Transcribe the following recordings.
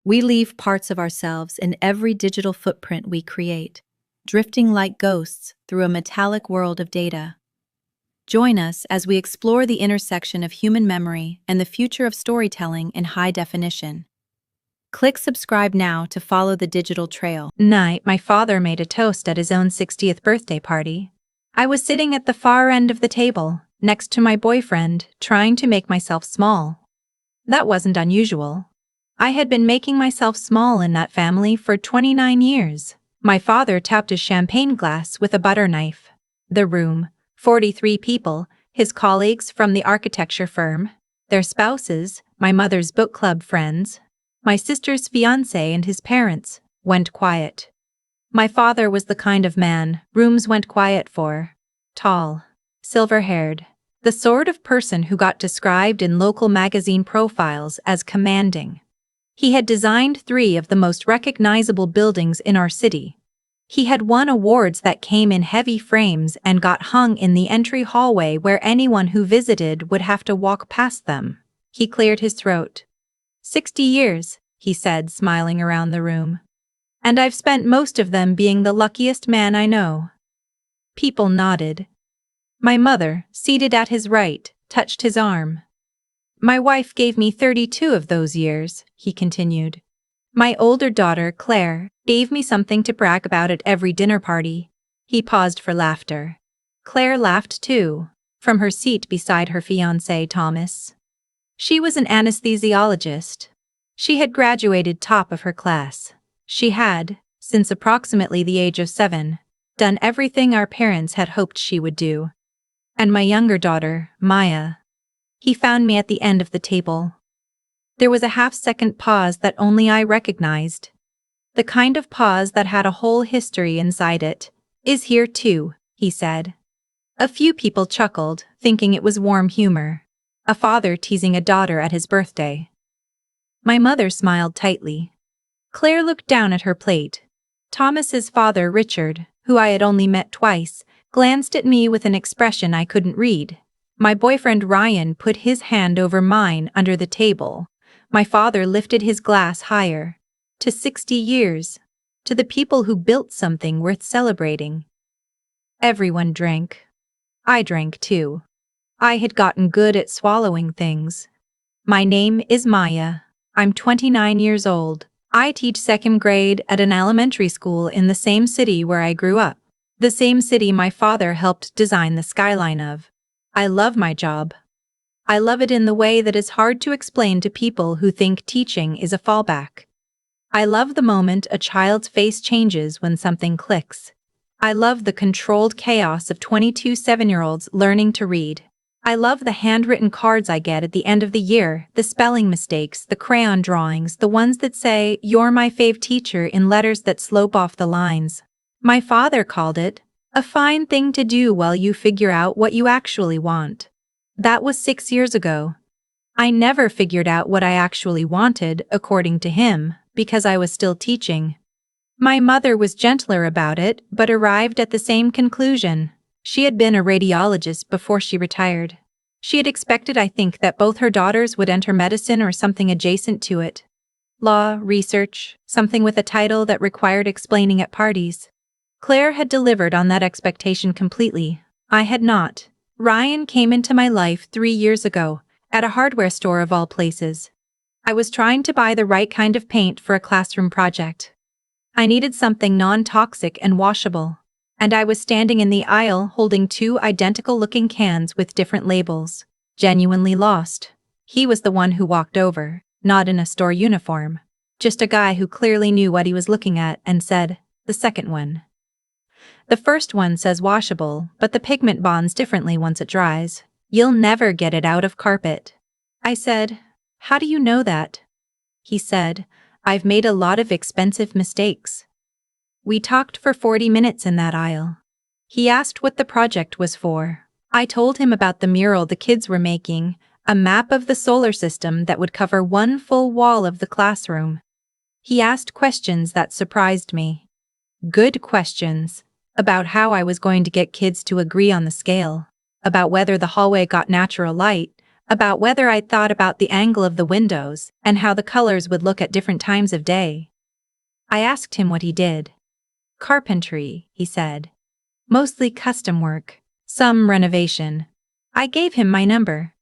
We leave parts of ourselves in every digital footprint we create, drifting like ghosts through a metallic world of data. Join us as we explore the intersection of human memory and the future of storytelling in high definition. Click subscribe now to follow the digital trail. Night, my father made a toast at his own 60th birthday party. I was sitting at the far end of the table, next to my boyfriend, trying to make myself small. That wasn't unusual. I had been making myself small in that family for 29 years. My father tapped his champagne glass with a butter knife. The room, 43 people, his colleagues from the architecture firm, their spouses, my mother's book club friends, my sister's fiancé and his parents, went quiet. My father was the kind of man rooms went quiet for. Tall, silver-haired, the sort of person who got described in local magazine profiles as commanding. He had designed 3 of the most recognizable buildings in our city. He had won awards that came in heavy frames and got hung in the entry hallway where anyone who visited would have to walk past them. He cleared his throat. 60 years, he said, smiling around the room. And I've spent most of them being the luckiest man I know. People nodded. My mother, seated at his right, touched his arm. My wife gave me 32 of those years, he continued. My older daughter, Claire, gave me something to brag about at every dinner party. He paused for laughter. Claire laughed too, from her seat beside her fiancé, Thomas. She was an anesthesiologist. She had graduated top of her class. She had, since approximately the age of 7, done everything our parents had hoped she would do. And my younger daughter, Maya. He found me at the end of the table. There was a half-second pause that only I recognized. The kind of pause that had a whole history inside it. Is here too, he said. A few people chuckled, thinking it was warm humor. A father teasing a daughter at his birthday. My mother smiled tightly. Claire looked down at her plate. Thomas's father, Richard, who I had only met twice, glanced at me with an expression I couldn't read. My boyfriend Ryan put his hand over mine under the table. My father lifted his glass higher. To 60 years. To the people who built something worth celebrating. Everyone drank. I drank too. I had gotten good at swallowing things. My name is Maya. I'm 29 years old. I teach 2nd grade at an elementary school in the same city where I grew up. The same city my father helped design the skyline of. I love my job. I love it in the way that is hard to explain to people who think teaching is a fallback. I love the moment a child's face changes when something clicks. I love the controlled chaos of 22 7-year-olds learning to read. I love the handwritten cards I get at the end of the year, the spelling mistakes, the crayon drawings, the ones that say, "You're my fave teacher" in letters that slope off the lines. My father called it a fine thing to do while you figure out what you actually want. That was 6 years ago. I never figured out what I actually wanted, according to him, because I was still teaching. My mother was gentler about it, but arrived at the same conclusion. She had been a radiologist before she retired. She had expected, I think, that both her daughters would enter medicine or something adjacent to it. Law, research, something with a title that required explaining at parties. Claire had delivered on that expectation completely. I had not. Ryan came into my life 3 years ago, at a hardware store of all places. I was trying to buy the right kind of paint for a classroom project. I needed something non-toxic and washable. And I was standing in the aisle holding 2 identical-looking cans with different labels. Genuinely lost. He was the one who walked over, not in a store uniform. Just a guy who clearly knew what he was looking at and said, "The second one." The first one says washable, but the pigment bonds differently once it dries. You'll never get it out of carpet. I said, "How do you know that?" He said, "I've made a lot of expensive mistakes." We talked for 40 minutes in that aisle. He asked what the project was for. I told him about the mural the kids were making, a map of the solar system that would cover 1 full wall of the classroom. He asked questions that surprised me. Good questions. About how I was going to get kids to agree on the scale. About whether the hallway got natural light. about whether I'd thought about the angle of the windows and how the colors would look at different times of day. I asked him what he did. Carpentry, he said. Mostly custom work, some renovation. I gave him my number.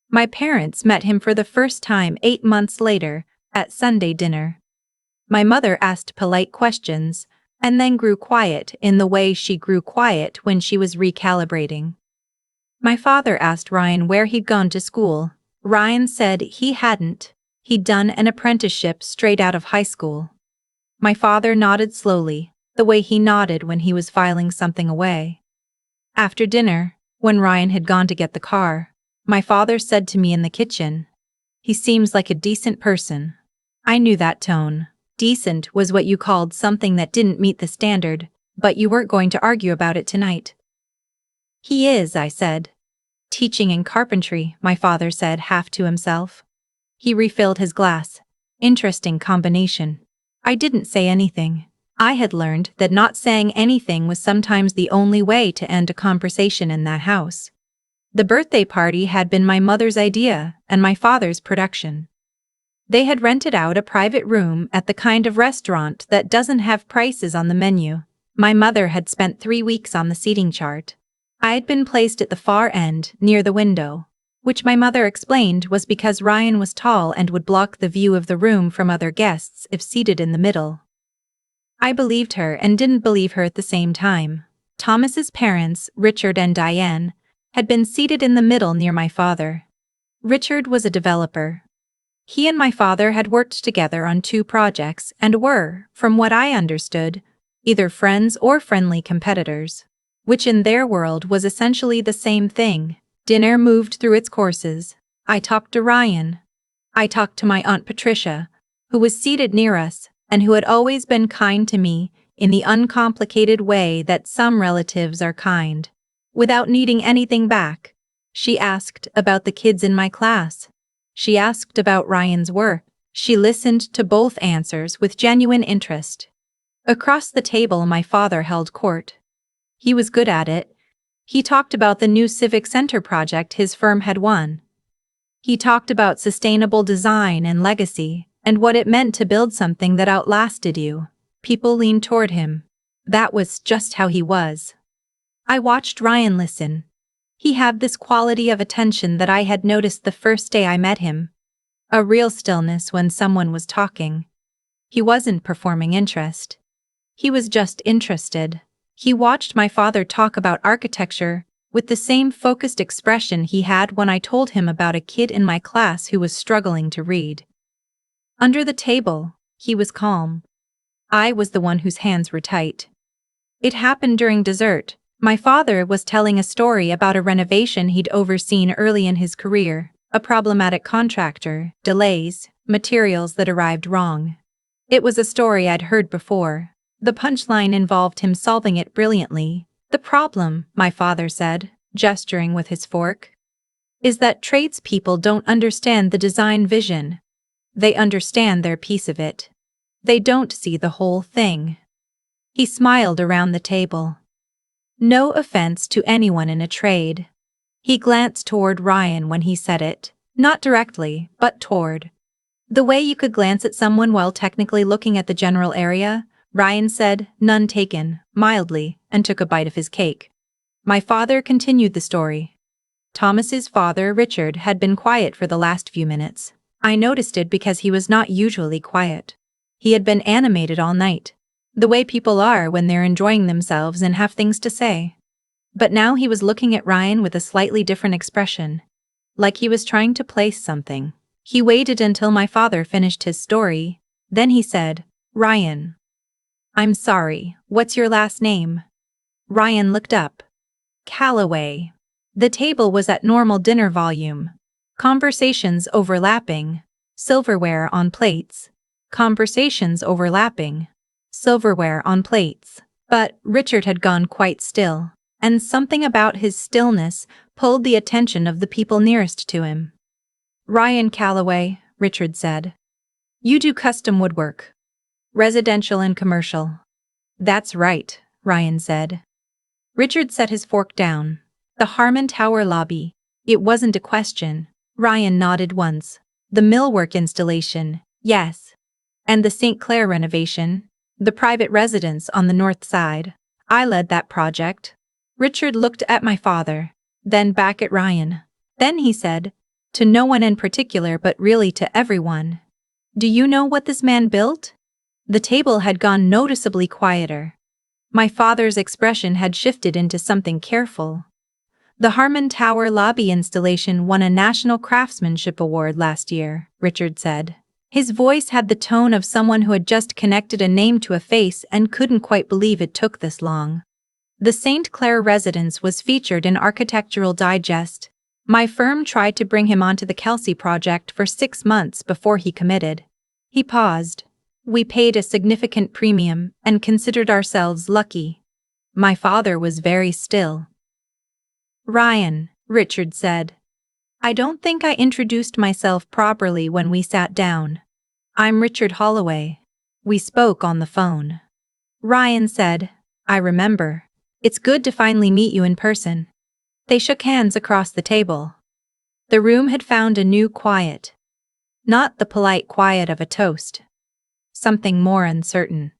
My parents met him for the first time 8 months later, at Sunday dinner. My mother asked polite questions, and then grew quiet in the way she grew quiet when she was recalibrating. My father asked Ryan where he'd gone to school. Ryan said he hadn't. He'd done an apprenticeship straight out of high school. My father nodded slowly, the way he nodded when he was filing something away. After dinner, when Ryan had gone to get the car, my father said to me in the kitchen, "He seems like a decent person." I knew that tone. Decent was what you called something that didn't meet the standard, but you weren't going to argue about it tonight. "He is," I said. "Teaching in carpentry," my father said half to himself. He refilled his glass. Interesting combination. I didn't say anything. I had learned that not saying anything was sometimes the only way to end a conversation in that house. The birthday party had been my mother's idea and my father's production. They had rented out a private room at the kind of restaurant that doesn't have prices on the menu. My mother had spent 3 weeks on the seating chart. I had been placed at the far end, near the window, which my mother explained was because Ryan was tall and would block the view of the room from other guests if seated in the middle. I believed her and didn't believe her at the same time. Thomas's parents, Richard and Diane, had been seated in the middle near my father. Richard was a developer. He and my father had worked together on 2 projects and were, from what I understood, either friends or friendly competitors, which in their world was essentially the same thing. Dinner moved through its courses. I talked to Ryan. I talked to my Aunt Patricia, who was seated near us and who had always been kind to me in the uncomplicated way that some relatives are kind. Without needing anything back, she asked about the kids in my class. She asked about Ryan's work. She listened to both answers with genuine interest. Across the table, my father held court. He was good at it. He talked about the new civic center project his firm had won. He talked about sustainable design and legacy, and what it meant to build something that outlasted you. People leaned toward him. That was just how he was. I watched Ryan listen. He had this quality of attention that I had noticed the first day I met him. A real stillness when someone was talking. He wasn't performing interest. He was just interested. He watched my father talk about architecture with the same focused expression he had when I told him about a kid in my class who was struggling to read. Under the table, he was calm. I was the one whose hands were tight. It happened during dessert. My father was telling a story about a renovation he'd overseen early in his career, a problematic contractor, delays, materials that arrived wrong. It was a story I'd heard before. The punchline involved him solving it brilliantly. "The problem," my father said, gesturing with his fork, "is that tradespeople don't understand the design vision. They understand their piece of it. They don't see the whole thing." He smiled around the table. No offense to anyone in a trade. He glanced toward Ryan when he said it, not directly, but toward. The way you could glance at someone while technically looking at the general area. Ryan said, "None taken," mildly, and took a bite of his cake. My father continued the story. Thomas's father, Richard, had been quiet for the last few minutes. I noticed it because he was not usually quiet. He had been animated all night. The way people are when they're enjoying themselves and have things to say. But now he was looking at Ryan with a slightly different expression, like he was trying to place something. He waited until my father finished his story, then he said, "Ryan. I'm sorry, what's your last name?" Ryan looked up. "Calloway." The table was at normal dinner volume. Conversations overlapping. Silverware on plates. Conversations overlapping. Silverware on plates. But Richard had gone quite still, and something about his stillness pulled the attention of the people nearest to him. "Ryan Calloway," Richard said. "You do custom woodwork. Residential and commercial." "That's right," Ryan said. Richard set his fork down. The Harmon Tower lobby. It wasn't a question. Ryan nodded once. The millwork installation, yes. And the St. Clair renovation, the private residence on the north side. I led that project. Richard looked at my father, then back at Ryan. Then he said, to no one in particular but really to everyone. Do you know what this man built? The table had gone noticeably quieter. My father's expression had shifted into something careful. The Harmon Tower lobby installation won a National Craftsmanship Award last year, Richard said. His voice had the tone of someone who had just connected a name to a face and couldn't quite believe it took this long. The St. Clair residence was featured in Architectural Digest. My firm tried to bring him onto the Kelsey project for 6 months before he committed. He paused. We paid a significant premium and considered ourselves lucky. My father was very still. Ryan, Richard said. I don't think I introduced myself properly when we sat down. I'm Richard Holloway. We spoke on the phone. Ryan said, I remember. It's good to finally meet you in person. They shook hands across the table. The room had found a new quiet. Not the polite quiet of a toast. Something more uncertain.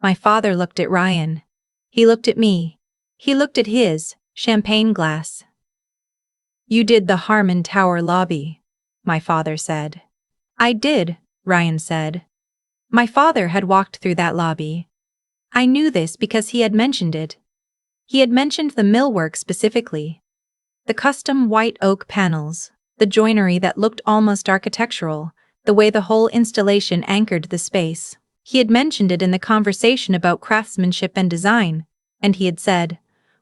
My father looked at Ryan. He looked at me. He looked at his champagne glass. You did the Harmon Tower lobby, my father said. I did, Ryan said. My father had walked through that lobby. I knew this because he had mentioned it. He had mentioned the millwork specifically. The custom white oak panels, the joinery that looked almost architectural, the way the whole installation anchored the space. He had mentioned it in the conversation about craftsmanship and design, and he had said,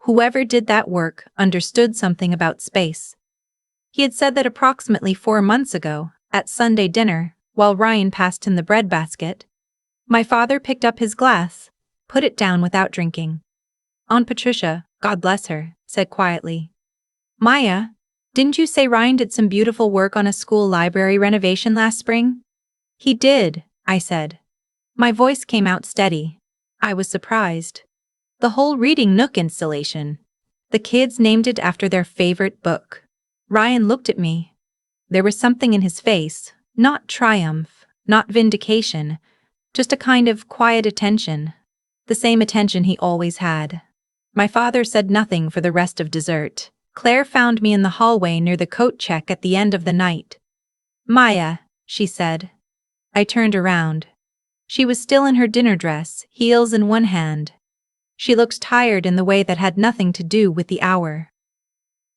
whoever did that work understood something about space. He had said that approximately 4 months ago, at Sunday dinner, while Ryan passed him the bread basket. My father picked up his glass, put it down without drinking. Aunt Patricia, God bless her, said quietly. Maya, didn't you say Ryan did some beautiful work on a school library renovation last spring? He did, I said. My voice came out steady. I was surprised. The whole Reading Nook installation. The kids named it after their favorite book. Ryan looked at me. There was something in his face, not triumph, not vindication, just a kind of quiet attention. The same attention he always had. My father said nothing for the rest of dessert. Claire found me in the hallway near the coat check at the end of the night. Maya, she said. I turned around. She was still in her dinner dress, heels in one hand. She looked tired in the way that had nothing to do with the hour.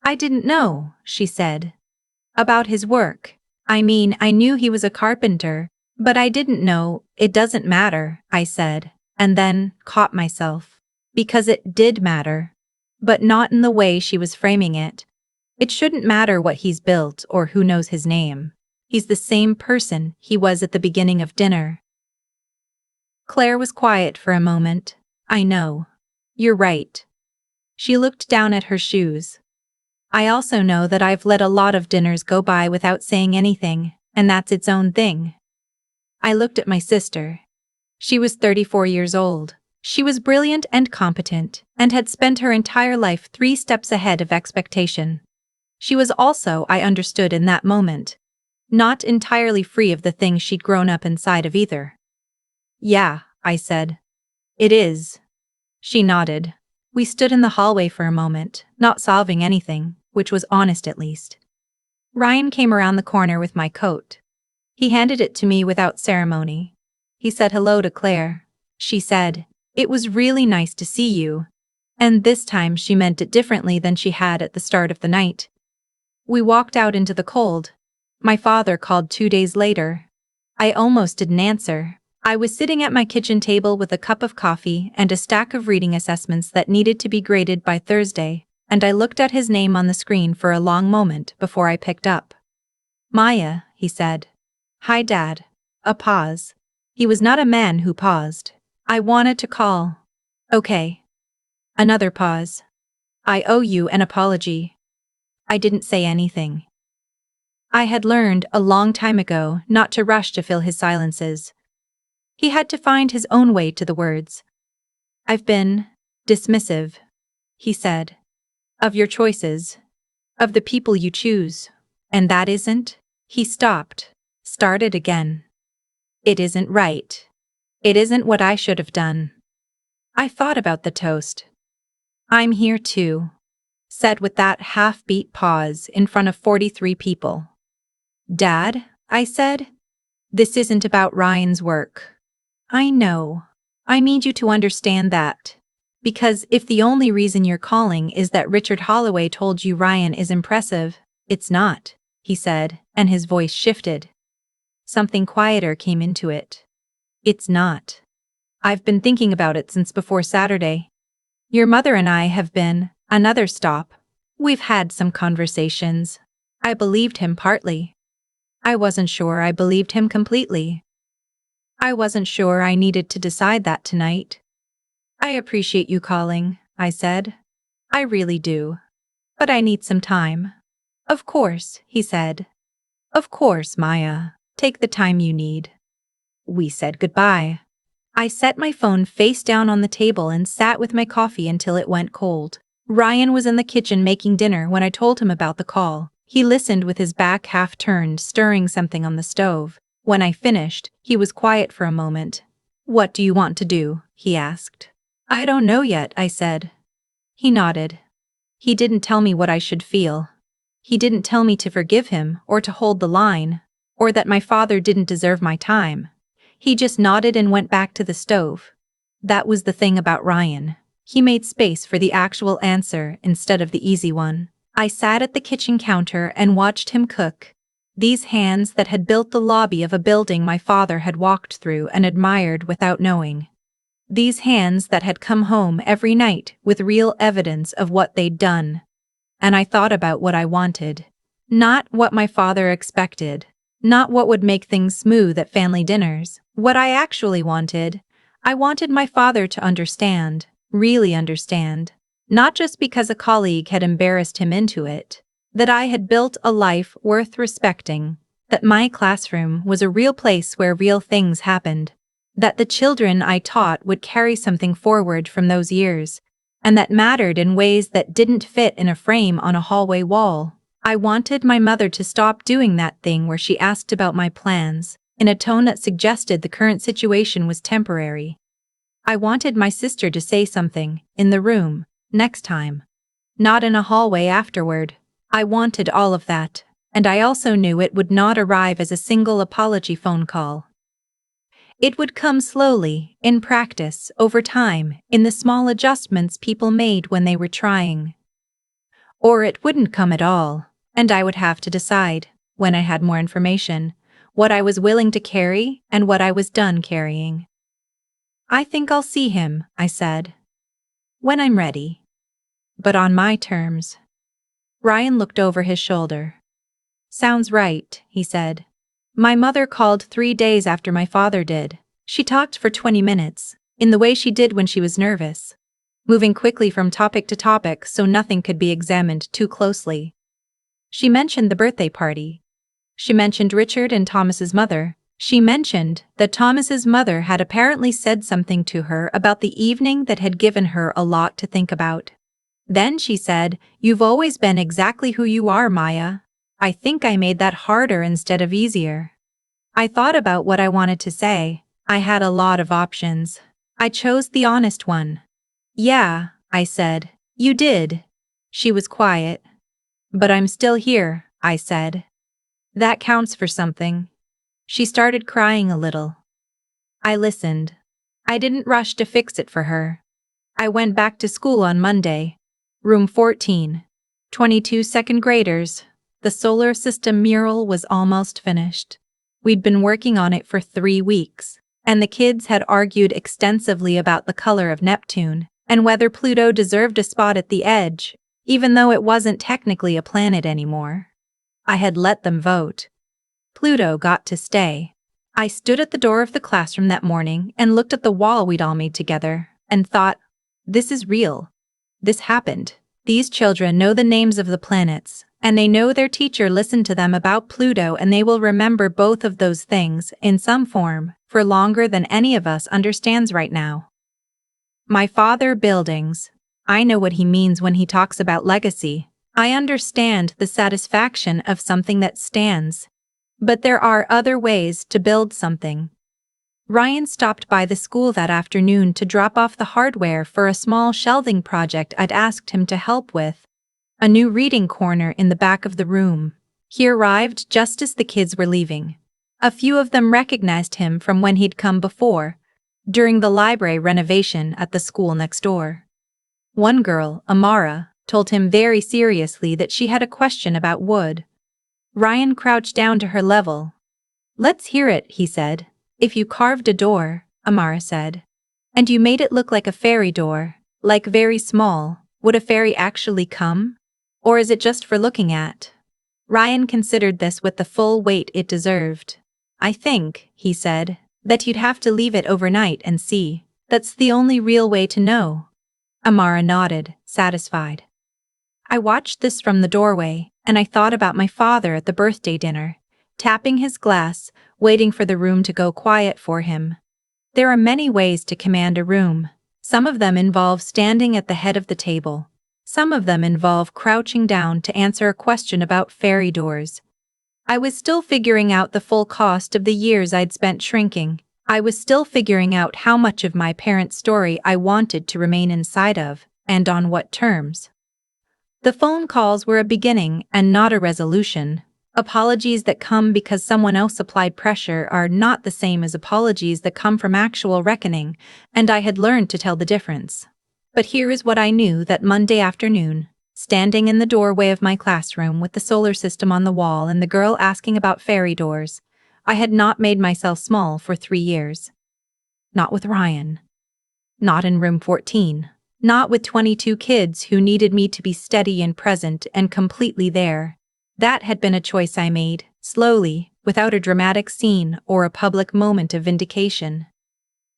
I didn't know, she said. About his work. I mean, I knew he was a carpenter, but I didn't know. It doesn't matter, I said, and then caught myself. Because it did matter. But not in the way she was framing it. It shouldn't matter what he's built or who knows his name. He's the same person he was at the beginning of dinner. Claire was quiet for a moment. I know. You're right. She looked down at her shoes. I also know that I've let a lot of dinners go by without saying anything, and that's its own thing. I looked at my sister. She was 34 years old. She was brilliant and competent, and had spent her entire life 3 steps ahead of expectation. She was also, I understood in that moment, not entirely free of the things she'd grown up inside of either. Yeah, I said. It is. She nodded. We stood in the hallway for a moment, not solving anything, which was honest at least. Ryan came around the corner with my coat. He handed it to me without ceremony. He said hello to Claire. She said, "It was really nice to see you." And this time she meant it differently than she had at the start of the night. We walked out into the cold. My father called 2 days later. I almost didn't answer. I was sitting at my kitchen table with a cup of coffee and a stack of reading assessments that needed to be graded by Thursday, and I looked at his name on the screen for a long moment before I picked up. Maya, he said. Hi, Dad. A pause. He was not a man who paused. I wanted to call. Okay. Another pause. I owe you an apology. I didn't say anything. I had learned a long time ago not to rush to fill his silences. He had to find his own way to the words. I've been dismissive, he said, of your choices, of the people you choose, And that isn't? He stopped, started again. It isn't right. It isn't what I should have done. I thought about the toast. I'm here too, said with that half-beat pause in front of 43 people. Dad, I said, this isn't about Ryan's work. I know. I need you to understand that. Because if the only reason you're calling is that Richard Holloway told you Ryan is impressive, it's not, he said, and his voice shifted. Something quieter came into it. It's not. I've been thinking about it since before Saturday. Your mother and I have been, another stop. We've had some conversations. I believed him partly. I wasn't sure I believed him completely. I wasn't sure I needed to decide that tonight. I appreciate you calling, I said. I really do. But I need some time. Of course, he said. Of course, Maya. Take the time you need. We said goodbye. I set my phone face down on the table and sat with my coffee until it went cold. Ryan was in the kitchen making dinner when I told him about the call. He listened with his back half turned, stirring something on the stove. When I finished, he was quiet for a moment. What do you want to do? He asked. I don't know yet, I said. He nodded. He didn't tell me what I should feel. He didn't tell me to forgive him or to hold the line, or that my father didn't deserve my time. He just nodded and went back to the stove. That was the thing about Ryan. He made space for the actual answer instead of the easy one. I sat at the kitchen counter and watched him cook. These hands that had built the lobby of a building my father had walked through and admired without knowing. These hands that had come home every night with real evidence of what they'd done. And I thought about what I wanted. Not what my father expected. Not what would make things smooth at family dinners. What I actually wanted. I wanted my father to understand, really understand. Not just because a colleague had embarrassed him into it. That I had built a life worth respecting. That my classroom was a real place where real things happened. That the children I taught would carry something forward from those years. And that mattered in ways that didn't fit in a frame on a hallway wall. I wanted my mother to stop doing that thing where she asked about my plans, in a tone that suggested the current situation was temporary. I wanted my sister to say something, in the room, next time. Not in a hallway afterward. I wanted all of that, and I also knew it would not arrive as a single apology phone call. It would come slowly, in practice, over time, in the small adjustments people made when they were trying. Or it wouldn't come at all, and I would have to decide, when I had more information, what I was willing to carry and what I was done carrying. I think I'll see him, I said. When I'm ready. But on my terms. Ryan looked over his shoulder. Sounds right, he said. My mother called 3 days after my father did. She talked for 20 minutes, in the way she did when she was nervous, moving quickly from topic to topic so nothing could be examined too closely. She mentioned the birthday party. She mentioned Richard and Thomas's mother. She mentioned that Thomas's mother had apparently said something to her about the evening that had given her a lot to think about. Then she said, "You've always been exactly who you are, Maya." I think I made that harder instead of easier. I thought about what I wanted to say. I had a lot of options. I chose the honest one. Yeah, I said. You did. She was quiet. But I'm still here, I said. That counts for something. She started crying a little. I listened. I didn't rush to fix it for her. I went back to school on Monday. Room 14. 22 second graders. The solar system mural was almost finished. We'd been working on it for 3 weeks, and the kids had argued extensively about the color of Neptune and whether Pluto deserved a spot at the edge, even though it wasn't technically a planet anymore. I had let them vote. Pluto got to stay. I stood at the door of the classroom that morning and looked at the wall we'd all made together and thought, this is real. This happened. These children know the names of the planets, and they know their teacher listened to them about Pluto, and they will remember both of those things, in some form, for longer than any of us understands right now. My father buildings. I know what he means when he talks about legacy. I understand the satisfaction of something that stands. But there are other ways to build something. Ryan stopped by the school that afternoon to drop off the hardware for a small shelving project I'd asked him to help with. A new reading corner in the back of the room. He arrived just as the kids were leaving. A few of them recognized him from when he'd come before, during the library renovation at the school next door. One girl, Amara, told him very seriously that she had a question about wood. Ryan crouched down to her level. "Let's hear it," he said. "If you carved a door," Amara said, "and you made it look like a fairy door, like very small, would a fairy actually come? Or is it just for looking at?" Ryan considered this with the full weight it deserved. "I think," he said, "that you'd have to leave it overnight and see. That's the only real way to know." Amara nodded, satisfied. I watched this from the doorway, and I thought about my father at the birthday dinner, tapping his glass, waiting for the room to go quiet for him. There are many ways to command a room. Some of them involve standing at the head of the table. Some of them involve crouching down to answer a question about fairy doors. I was still figuring out the full cost of the years I'd spent shrinking. I was still figuring out how much of my parents' story I wanted to remain inside of, and on what terms. The phone calls were a beginning and not a resolution. Apologies that come because someone else applied pressure are not the same as apologies that come from actual reckoning, and I had learned to tell the difference. But here is what I knew that Monday afternoon, standing in the doorway of my classroom with the solar system on the wall and the girl asking about fairy doors, I had not made myself small for 3 years. Not with Ryan. Not in room 14. Not with 22 kids who needed me to be steady and present and completely there. That had been a choice I made, slowly, without a dramatic scene or a public moment of vindication.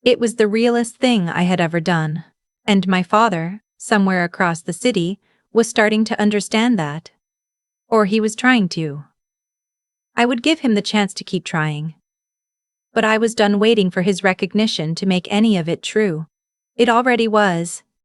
It was the realest thing I had ever done. And my father, somewhere across the city, was starting to understand that. Or he was trying to. I would give him the chance to keep trying. But I was done waiting for his recognition to make any of it true. It already was.